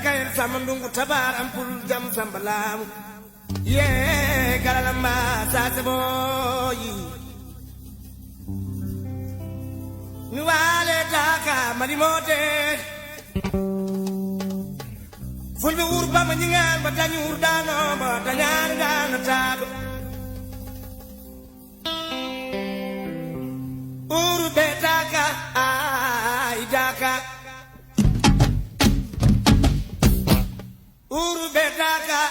kayen samandungu tabar ampul jam sambalam ye galalamba sase boyi ni wale taka marimote fulbe urba manjingan batani urdano batanyar dana tago urbe taka ay daka urbe taka